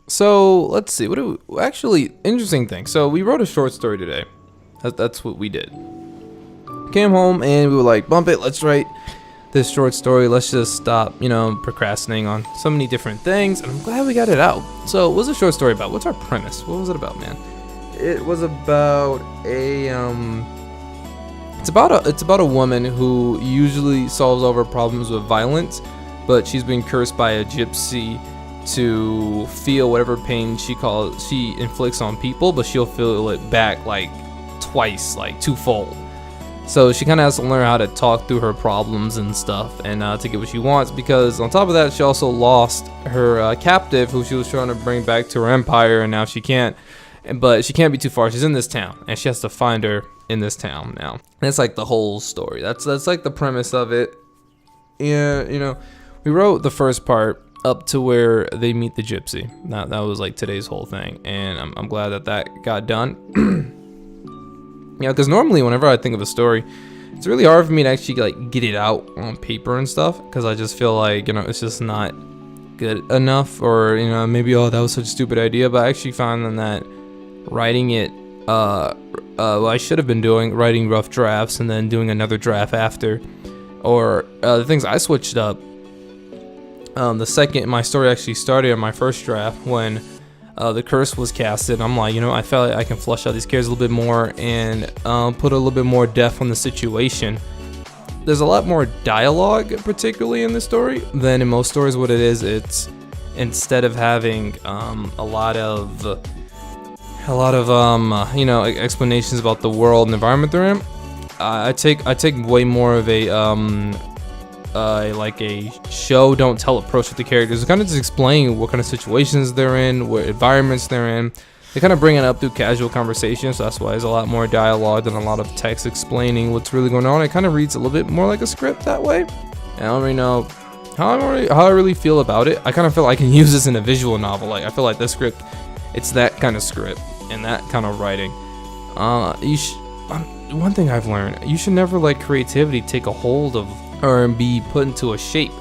So let's see. Actually, interesting thing. So we wrote a short story today. That's what we did. Came home and we were like, bump it. Let's write this short story. Let's just stop, procrastinating on so many different things. And I'm glad we got it out. So what's the short story about? What's our premise? What was it about, man? It was about it's about a woman who usually solves all of her problems with violence, but she's been cursed by a gypsy to feel whatever pain she inflicts on people, but she'll feel it back like twice, like twofold. So she kind of has to learn how to talk through her problems and stuff, and to get what she wants. Because on top of that, she also lost her captive, who she was trying to bring back to her empire, and now she can't. But she can't be too far. She's in this town, and she has to find her in this town now. And that's like the whole story. That's like the premise of it. Yeah, we wrote the first part up to where they meet the gypsy. That was like today's whole thing, and I'm glad that got done. Because normally whenever I think of a story, it's really hard for me to actually like get it out on paper and stuff, because I just feel like it's just not good enough, or maybe that was such a stupid idea. But I actually found that writing it, what I should have been doing, writing rough drafts and then doing another draft after, or the things I switched up. The second my story actually started on my first draft, when the curse was casted, I'm like, I felt like I can flush out these characters a little bit more and put a little bit more depth on the situation. There's a lot more dialogue, particularly in this story, than in most stories. What it is, it's instead of having a lot of explanations about the world and environment they're in, I take way more of a like a show don't tell approach with the characters. It's kind of just explaining what kind of situations they're in, what environments they're in. They kind of bring it up through casual conversation, so that's why there's a lot more dialogue than a lot of text explaining what's really going on. It kind of reads a little bit more like a script that way. And I don't really know how I really feel about it. I kind of feel like I can use this in a visual novel. Like, I feel like this script, it's that kind of script and that kind of writing. One thing I've learned, you should never let creativity take a hold of or be put into a shape.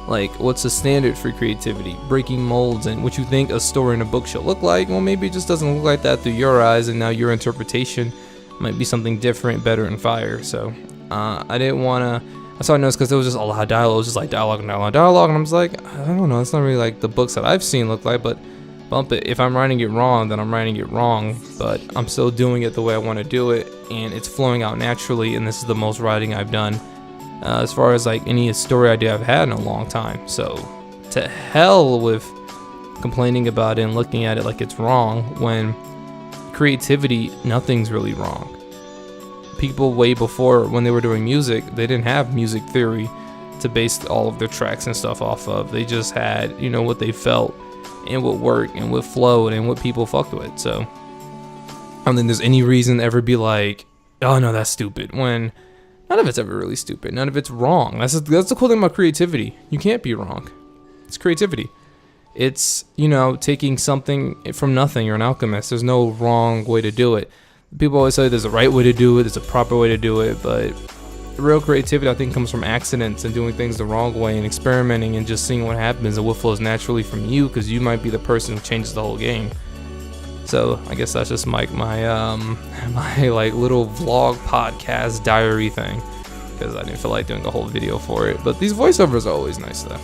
Like, what's the standard for creativity? Breaking molds and what you think a story in a book should look like. Well, maybe it just doesn't look like that through your eyes, and now your interpretation might be something different, better, and fire. So I didn't want to. I saw notes because there was just a lot of dialogue. It was just like dialogue, and I was like, I don't know. It's not really like the books that I've seen look like, but bump it. If I'm writing it wrong, then I'm writing it wrong, but I'm still doing it the way I want to do it, and it's flowing out naturally. And this is the most writing I've done as far as like any story idea I've had in a long time. So to hell with complaining about it and looking at it like it's wrong, when creativity, nothing's really wrong. People way before, when they were doing music, they didn't have music theory to base all of their tracks and stuff off of. They just had what they felt and what worked and what flowed and what people fucked with. So I don't think there's any reason to ever be like, oh no, that's stupid, when none of it's ever really stupid. None of it's wrong. That's the cool thing about creativity. You can't be wrong. It's creativity. It's, taking something from nothing. You're an alchemist. There's no wrong way to do it. People always say there's a right way to do it, there's a proper way to do it, but real creativity, I think, comes from accidents and doing things the wrong way and experimenting and just seeing what happens and what flows naturally from you, because you might be the person who changes the whole game. So I guess that's just my like little vlog podcast diary thing, because I didn't feel like doing a whole video for it. But these voiceovers are always nice though.